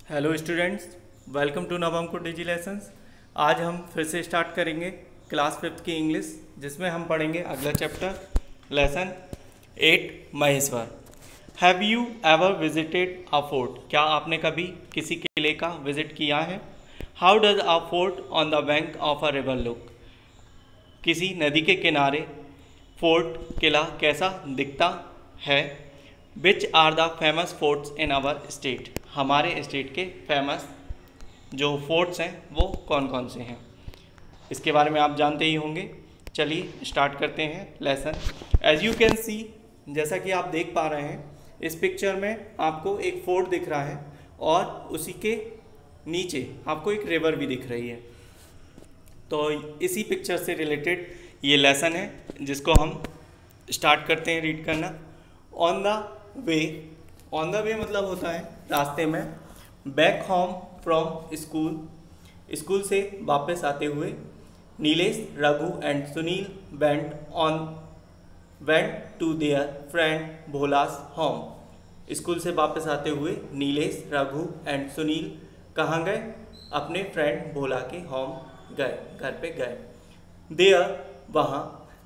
Hello students, welcome to Navankur digi lessons. आज हम फिर से स्टार्ट करेंगे क्लास 5th की इंग्लिश, जिसमें हम पढ़ेंगे अगला chapter lesson 8 Maheshwar. Have you ever visited a fort? क्या आपने कभी किसी किले का विजिट किया है? How does a fort on the bank of a river look? किसी नदी के किनारे फोर्ट किला कैसा दिखता है? Which are the famous forts in our state? हमारे स्टेट के फेमस जो फोर्ट्स हैं वो कौन कौन से हैं, इसके बारे में आप जानते ही होंगे। चलिए स्टार्ट करते हैं lesson. As you can see, जैसा कि आप देख पा रहे हैं इस पिक्चर में आपको एक फोर्ट दिख रहा है और उसी के नीचे आपको एक रिवर भी दिख रही है। तो इसी पिक्चर से रिलेटेड ये लेसन है, जिसको हम स्टार्ट करते हैं रीड करना। On the way, on the way मतलब होता है रास्ते में। Back home from school, school से वापस आते हुए। Nilesh, Raghu and Sunil went to their friend Bhola's home. School से वापस आते हुए नीलेश, रघु एंड सुनील कहाँ गए? अपने फ्रेंड भोला के होम गए, घर पे गए। देयर, वहाँ।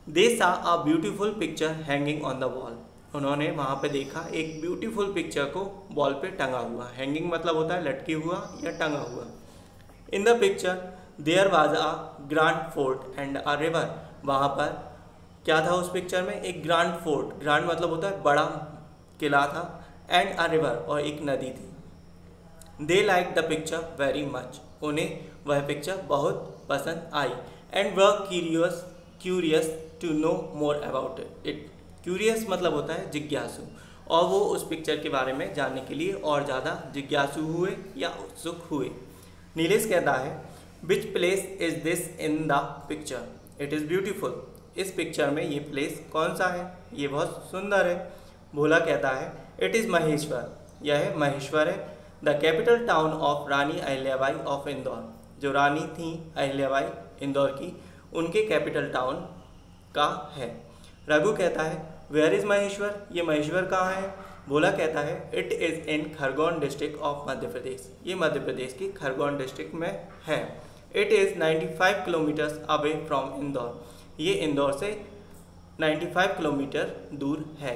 दे सा a beautiful picture hanging on the wall, उन्होंने वहाँ पे देखा एक ब्यूटीफुल पिक्चर को वॉल पे टंगा हुआ। हैंगिंग मतलब होता है लटके हुआ या टंगा हुआ। In the picture there was a grand fort and a river, वहाँ पर क्या था उस पिक्चर में? एक ग्रांड फोर्ट, ग्रांड मतलब होता है बड़ा किला था, एंड अ रिवर और एक नदी थी। They like the picture very much, उन्हें वह पिक्चर बहुत पसंद आई। एंड वह curious to know more about it. Curious मतलब होता है जिज्ञासु, और वो उस पिक्चर के बारे में जानने के लिए और ज़्यादा जिज्ञासु हुए या उत्सुक हुए। नीलेश कहता है which place is this in the picture? It is beautiful, इस पिक्चर में ये प्लेस कौन सा है? ये बहुत सुंदर है। भोला कहता है इट इज़ महेश्वर, यह महेश्वर है। The capital town of Rani Ahilyabai of Indore, जो रानी थी अहिल्याबाई इंदौर की, उनके कैपिटल टाउन का है। रघु कहता है वेयर इज़ महेश्वर? ये महेश्वर कहाँ है? भोला कहता है it is in Khargone district of Madhya Pradesh, ये मध्य प्रदेश की खरगोन डिस्ट्रिक्ट में है। It is 95 kilometres away from Indore, ये इंदौर से 95 किलोमीटर दूर है।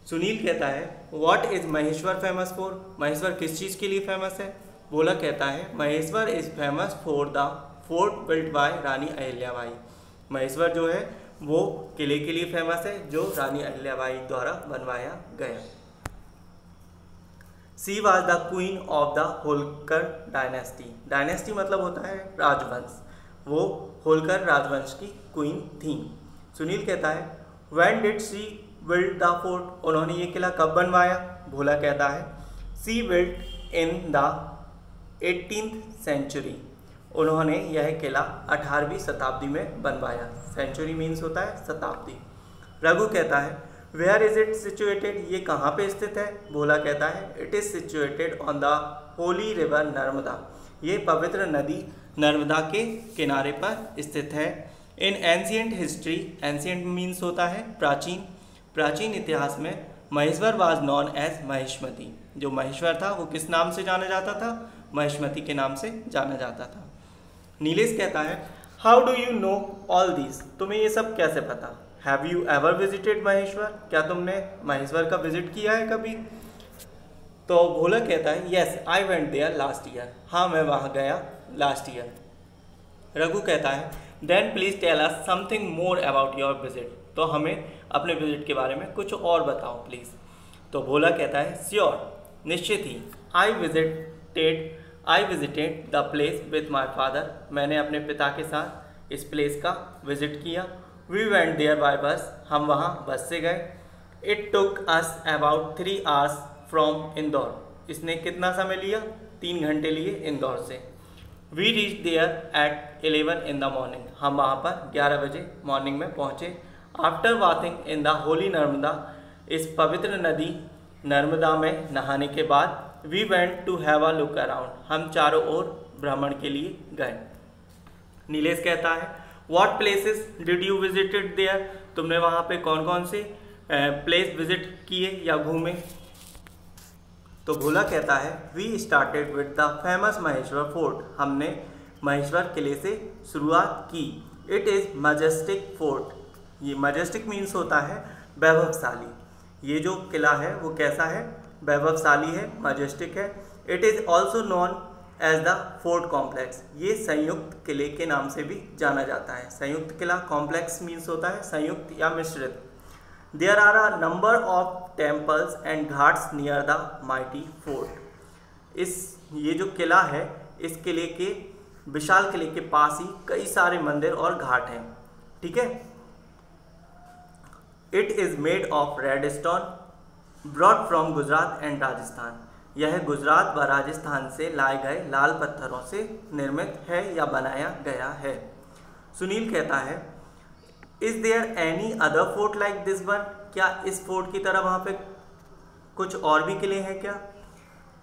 सुनील कहता है what is Maheshwar famous for? Maheshwar किस चीज़ के लिए फेमस है? भोला कहता है Maheshwar is famous for the fort built by Rani Ahilyabai. Maheshwar जो है वो किले के लिए फेमस है जो रानी अहिल्याबाई द्वारा बनवाया गया। She was the queen of the Holkar dynasty, dynasty मतलब होता है राजवंश, वो होलकर राजवंश की क्वीन थी। सुनील कहता है when did she build the fort? उन्होंने ये किला कब बनवाया? भोला कहता है she built in the 18th century, उन्होंने यह किला 18वीं शताब्दी में बनवाया। सेंचुरी मीन्स होता है शताब्दी। रघु कहता है वेयर इज इट सिचुएटेड? ये कहाँ पे स्थित है? भोला कहता है it is situated on the Holi river Narmada, ये पवित्र नदी नर्मदा के किनारे पर स्थित है। In ancient history, ancient means होता है प्राचीन, प्राचीन इतिहास में महेश्वर वाज नॉन एज महेश्मती, जो महेश्वर था वो किस नाम से जाना जाता था? महेश्मती के नाम से जाना जाता था। नीलेश कहता है how do you know all this? तुम्हें ये सब कैसे पता? Have you ever visited Maheshwar? क्या तुमने महेश्वर का विजिट किया है कभी? तो भोला कहता है yes I went there last year, हाँ मैं वहाँ गया लास्ट ईयर। रघु कहता है then please tell us something more about your visit, तो हमें अपने विजिट के बारे में कुछ और बताओ प्लीज़। तो भोला कहता है श्योर, निश्चित ही। I visited the place with my father, मैंने अपने पिता के साथ इस प्लेस का विजिट किया। वी वेंट देयर बाय बस, हम वहाँ बस से गए। It took us about 3 hours from Indore, इसने कितना समय लिया? 3 घंटे लिए इंदौर से। We reach there at 11 in the morning, हम वहाँ पर 11 बजे मॉर्निंग में पहुँचे। After bathing in the holy Narmada, इस पवित्र नदी नर्मदा में नहाने के बाद we went to have a look around, हम चारों ओर भ्रमण के लिए गए। नीलेश कहता है what places did you visited there? तुमने वहाँ पे कौन कौन से प्लेस विजिट किए या घूमे? तो भोला कहता है we started with the famous Maheshwar fort, हमने महेश्वर किले से शुरुआत की। इट इज़ मजेस्टिक फोर्ट, ये मजेस्टिक मीन्स होता है वैभवशाली। ये जो किला है वो कैसा है, वैभवशाली है, मजेस्टिक है। It is also known as the fort complex, ये संयुक्त किले के नाम से भी जाना जाता है। संयुक्त किला, कॉम्प्लेक्स मीन्स होता है संयुक्त या मिश्रित। There are a number of temples and ghats near the mighty fort. ये जो किला है, इस किले के, विशाल किले के पास ही कई सारे मंदिर और घाट हैं। ठीक है। It is made of red stone brought from Gujarat and Rajasthan, यह गुजरात व राजस्थान से लाए गए लाल पत्थरों से निर्मित है या बनाया गया है। सुनील कहता है is there any other fort like this one, क्या इस फोर्ट की तरह वहाँ पे कुछ और भी किले हैं क्या?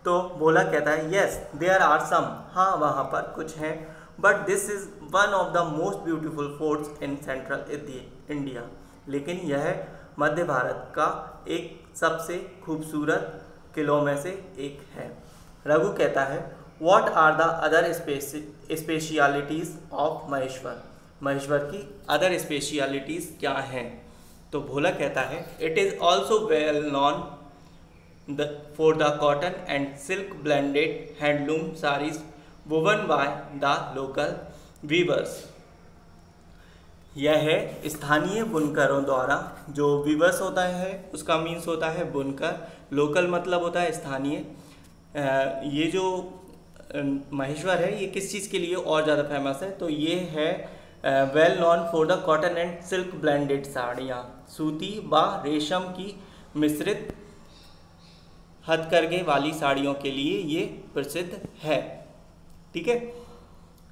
तो भोला कहता है येस देयर आर सम, हाँ वहाँ पर कुछ हैं, but this is one of the most beautiful forts in central India, लेकिन यह मध्य भारत का एक सबसे खूबसूरत किलों में से एक है। रघु कहता है what are the other specialities of Maheshwar, Maheshwar की अदर स्पेशलिटीज़ क्या हैं? तो भोला कहता है it is also well known for the cotton and silk blended handloom saris woven by the local weavers, यह है स्थानीय बुनकरों द्वारा, जो वीवर्स होता है उसका मीन्स होता है बुनकर, लोकल मतलब होता है स्थानीय। ये जो महेश्वर है ये किस चीज़ के लिए और ज़्यादा फेमस है? तो ये है well known for the cotton and silk blended साड़ियाँ, सूती व रेशम की मिश्रित हथकरघे वाली साड़ियों के लिए ये प्रसिद्ध है। ठीक है।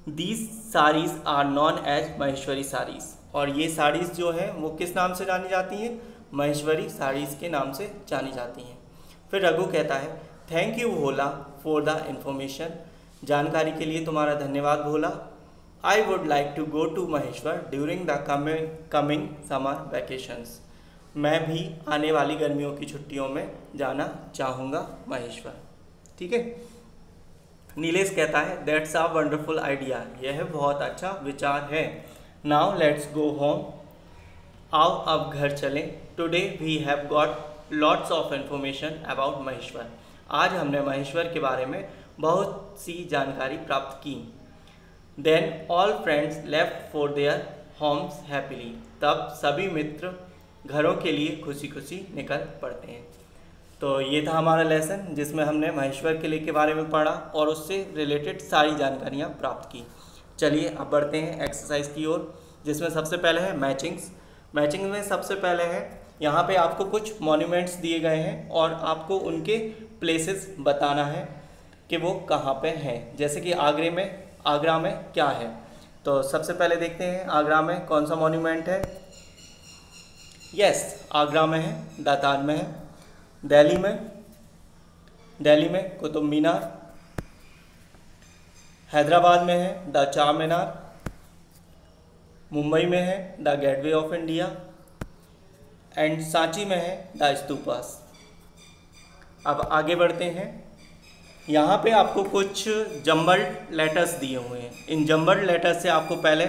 These saris are known as Maheshwari saris, और ये साड़ीज़ जो है वो किस नाम से जानी जाती हैं? महेश्वरी साड़ीज़ के नाम से जानी जाती हैं। फिर रघु कहता है thank you Bhola for the information, जानकारी के लिए तुम्हारा धन्यवाद Bhola. I would like to go to Maheshwar during the coming summer vacations, मैं भी आने वाली गर्मियों की छुट्टियों में जाना चाहूँगा महेश्वर। ठीक है। नीलेश कहता है दैट्स अ वंडरफुल आइडिया, यह बहुत अच्छा विचार है। नाउ लेट्स गो होम, आओ अब घर चलें। Today we have got lots of information about Maheshwar, आज हमने महेश्वर के बारे में बहुत सी जानकारी प्राप्त की। Then all friends left for their homes happily, तब सभी मित्र घरों के लिए खुशी खुशी निकल पड़ते हैं। तो ये था हमारा लेसन जिसमें हमने महेश्वर किले के बारे में पढ़ा और उससे रिलेटेड सारी जानकारियाँ प्राप्त की। चलिए अब बढ़ते हैं एक्सरसाइज की ओर, जिसमें सबसे पहले है मैचिंग्स। मैचिंग में सबसे पहले है यहाँ पे आपको कुछ मॉन्यूमेंट्स दिए गए हैं और आपको उनके प्लेसेस बताना है कि वो कहाँ पे हैं। जैसे कि आगरा में क्या है, तो सबसे पहले देखते हैं आगरा में कौन सा मॉन्यूमेंट है। यस, आगरा में है द ताज महल। दिल्ली में कुतुब मीनार। हैदराबाद में है द चार मीनार। मुंबई में है the gateway of India and Sanchi में है द स्तूपास। अब आगे बढ़ते हैं, यहाँ पे आपको कुछ जम्बल्ड लेटर्स दिए हुए हैं। इन जम्बल्ड लेटर्स से आपको पहले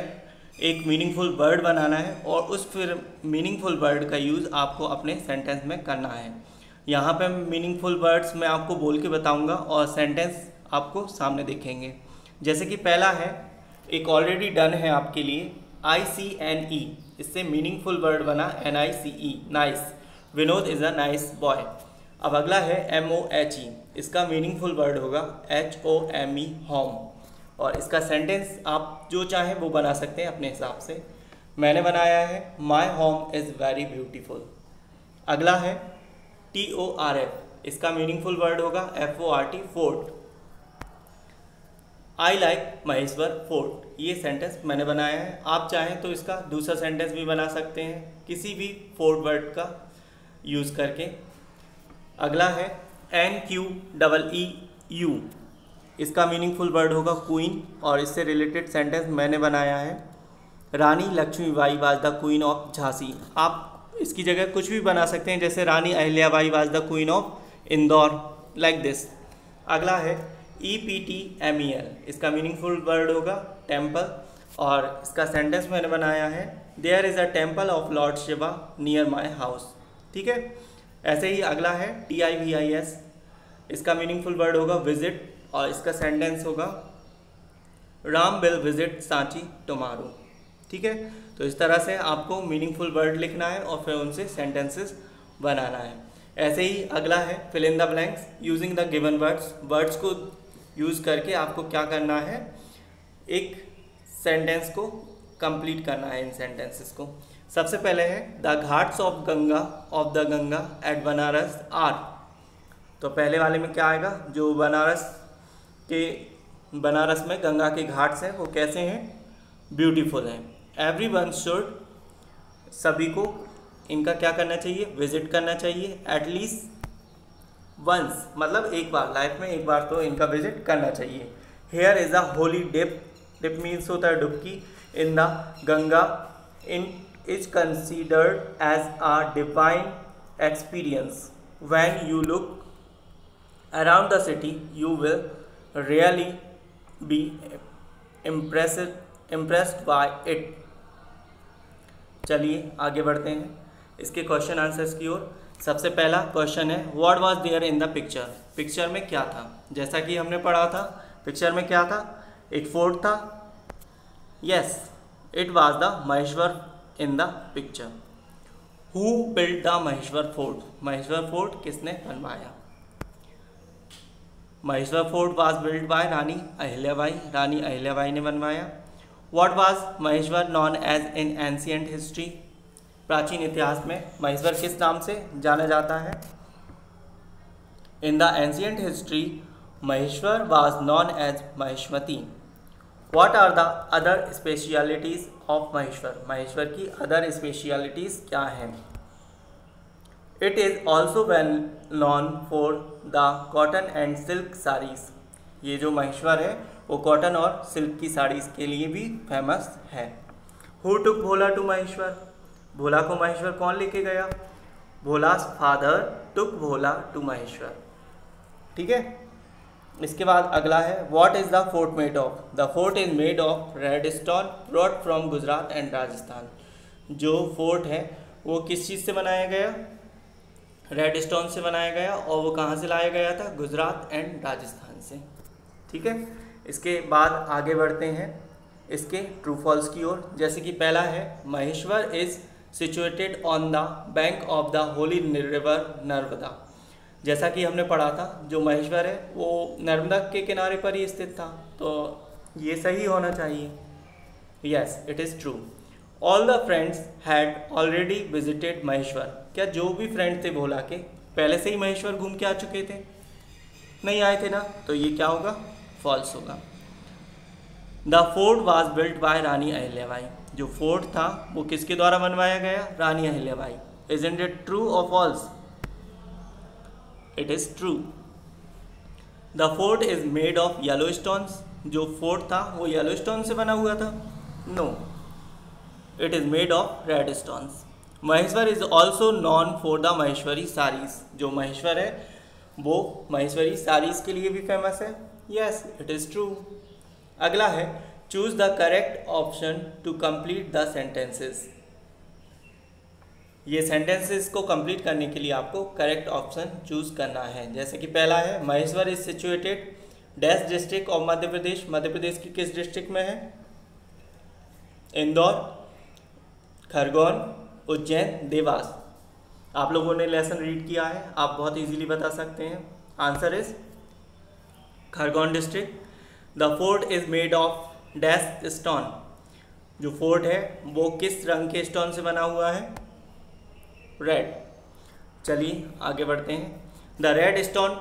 एक मीनिंगफुल वर्ड बनाना है और उस फिर मीनिंगफुल वर्ड का यूज़ आपको अपने सेंटेंस में करना है। यहाँ पे मीनिंगफुल वर्ड्स मैं आपको बोल के बताऊँगा और सेंटेंस आपको सामने दिखेंगे। जैसे कि पहला है, एक ऑलरेडी डन है आपके लिए, ICNE, इससे मीनिंगफुल वर्ड बना NICE, nice. Vinod is a nice boy. अब अगला है MOHE, इसका मीनिंगफुल वर्ड होगा HOME, होम। और इसका सेंटेंस आप जो चाहें वो बना सकते हैं अपने हिसाब से। मैंने बनाया है my home is very beautiful. अगला है TORF, इसका मीनिंगफुल वर्ड होगा FORT, fort. I like Maheshwar fort, ये सेंटेंस मैंने बनाया है। आप चाहें तो इसका दूसरा सेंटेंस भी बना सकते हैं किसी भी फोर्ट वर्ड का यूज़ करके। अगला है NQEEU, इसका मीनिंगफुल वर्ड होगा क्वीन और इससे रिलेटेड सेंटेंस मैंने बनाया है Rani Lakshmibai was the queen of Jhansi. आप इसकी जगह कुछ भी बना सकते हैं, जैसे Rani Ahilyabai was the queen of Indore. Like this. अगला है EPTMEL, इसका मीनिंगफुल वर्ड होगा टेम्पल, और इसका सेंटेंस मैंने बनाया है there is a temple of lord Shiva near my house. ठीक है। ऐसे ही अगला है TIVIS, इसका मीनिंगफुल वर्ड होगा विजिट, और इसका सेंटेंस होगा Ram will visit Sanchi tomorrow. ठीक है। तो इस तरह से आपको मीनिंगफुल वर्ड लिखना है और फिर उनसे सेंटेंसेस बनाना है। ऐसे ही अगला है fill in the blanks using the given words. Words को यूज़ करके आपको क्या करना है, एक सेंटेंस को कंप्लीट करना है इन सेंटेंसेस को। सबसे पहले है the ghats of the Ganga at Banaras are. तो पहले वाले में क्या आएगा, जो बनारस में गंगा के घाट्स हैं वो कैसे हैं, ब्यूटीफुल हैं। एवरीवन शुड, सभी को इनका क्या करना चाहिए, विजिट करना चाहिए एटलीस्ट वंस, मतलब एक बार, लाइफ में एक बार तो इनका विजिट करना चाहिए। Here is a holy dip, dip means होता है डुबकी, in the Ganga, in is considered as a divine experience. When you look around the city you will really be impressed by it। चलिए आगे बढ़ते हैं इसके क्वेश्चन आंसर्स की ओर। सबसे पहला क्वेश्चन है what was there in the picture. Picture में क्या था, जैसा कि हमने पढ़ा था पिक्चर में क्या था, एक फोर्ट था। Yes, it was the Maheshwar in the picture. Who build the Maheshwar fort, Maheshwar fort किसने बनवाया। Maheshwar fort was build by Rani Ahilyabai, Rani Ahilyabai ने बनवाया। What was Maheshwar known as in ancient history, प्राचीन इतिहास में महेश्वर किस नाम से जाना जाता है। In the ancient history Maheshwar was known as Maheshwati. What are the other specialities of Maheshwar, Maheshwar की अदर स्पेशलिटीज क्या हैं। It is also well known for the cotton and silk saris, ये जो महेश्वर है वो कॉटन और सिल्क की साड़ीज़ के लिए भी फेमस है। Who took Bhola to Maheshwar, Bhola को महेश्वर कौन लेके गया, Bhola's father took Bhola to Maheshwar. ठीक है। इसके बाद अगला है what is the fort made of, the fort is made of red stone brought from Gujarat and Rajasthan. जो फोर्ट है वो किस चीज़ से बनाया गया, रेड स्टोन से बनाया गया, और वो कहाँ से लाया गया था, गुजरात एंड राजस्थान से। ठीक है। इसके बाद आगे बढ़ते हैं इसके ट्रू फॉल्स की ओर। जैसे कि पहला है Maheshwar is situated on the bank of the Holi river Narmada. जैसा कि हमने पढ़ा था जो महेश्वर है वो नर्मदा के किनारे पर ही स्थित था, तो ये सही होना चाहिए। Yes, it is true. All the friends had already visited Maheshwar, क्या जो भी फ्रेंड थे भोला के पहले से ही महेश्वर घूम के आ चुके थे, नहीं आए थे ना, तो ये क्या होगा, फॉल्स होगा। The fort was built by Rani Ahilyabai, जो फोर्ट था वो किसके द्वारा बनवाया गया, Rani Ahilyabai. Isn't it true और false, it is true. The fort is made of yellow stones, जो फोर्ट था वो येलो स्टोन से बना हुआ था, no, it is made of red stones. Maheshwar is also known for the Maheshwari saris, जो महेश्वर है वो महेश्वरी साड़ीज के लिए भी फेमस है। Yes, it is true. अगला है choose the correct option to complete the sentences. ये सेंटेंसेस को कंप्लीट करने के लिए आपको करेक्ट ऑप्शन चूज करना है। जैसे कि पहला है Maheshwar is situated dash district of Madhya Pradesh, Madhya Pradesh की किस डिस्ट्रिक्ट में है, इंदौर, खरगोन, उज्जैन, देवास। आप लोगों ने लेसन रीड किया है, आप बहुत इजीली बता सकते हैं। Answer is Khargone district. The fort is made of dash stone, जो फोर्ट है वो किस रंग के स्टोन से बना हुआ है, रेड। चलिए आगे बढ़ते हैं। The red stone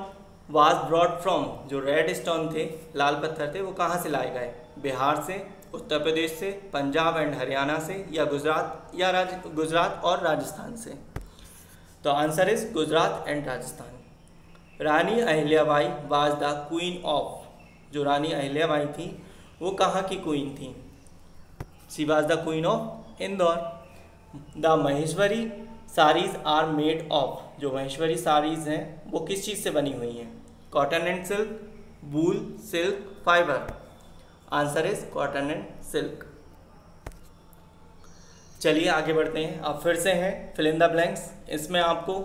was brought from, जो रेड स्टोन थे, लाल पत्थर थे, वो कहाँ से लाए गए, बिहार से, उत्तर प्रदेश से, पंजाब एंड हरियाणा से, या गुजरात और राजस्थान से। तो answer is Gujarat and Rajasthan. Rani Ahilyabai was the queen of, जो रानी अहिल्याबाई थी वो कहाँ की क्वीन थी, she was the queen of Indore. The Maheshwari saris are made of, जो महेश्वरी साड़ीज हैं वो किस चीज़ से बनी हुई हैं, cotton and silk, wool, silk, fibre. Answer is cotton and silk. चलिए आगे बढ़ते हैं। अब फिर से हैं फिल इन द ब्लैंक्स। इसमें आपको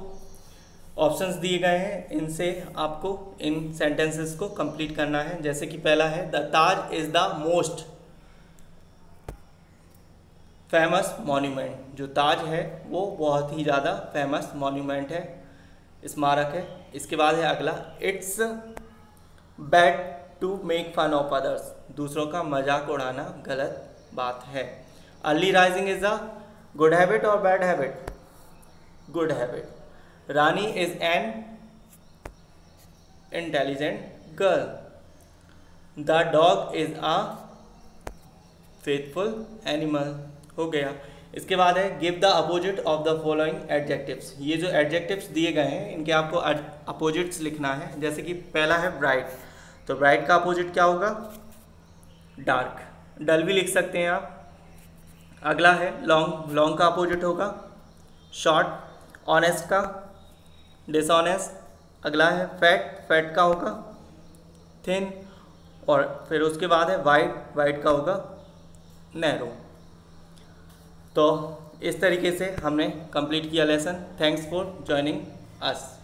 ऑप्शंस दिए गए हैं, इनसे आपको इन सेंटेंसेस को कंप्लीट करना है। जैसे कि पहला है the Taj is the most famous monument. जो ताज है वो बहुत ही ज़्यादा फेमस मॉन्यूमेंट है, स्मारक है। इसके बाद है अगला, it's bad to make fun of others. दूसरों का मजाक उड़ाना गलत बात है। Early rising is a good habit और bad habit? Good habit. Rani is an intelligent girl. The dog is a faithful animal. हो गया। इसके बाद है give the opposite of the following adjectives. ये जो एडजेक्टिव्स दिए गए हैं इनके आपको अपोजिट्स लिखना है। जैसे कि पहला है ब्राइट, तो ब्राइट का अपोजिट क्या होगा? डार्क। डल भी लिख सकते हैं आप। अगला है लॉन्ग, लॉन्ग का अपोजिट होगा शॉर्ट। ऑनेस्ट का डिसऑनेस्ट। अगला है फैट, फैट का होगा थिन। और फिर उसके बाद है वाइड, वाइड का होगा नैरो। तो इस तरीके से हमने कंप्लीट किया lesson. Thanks for joining us.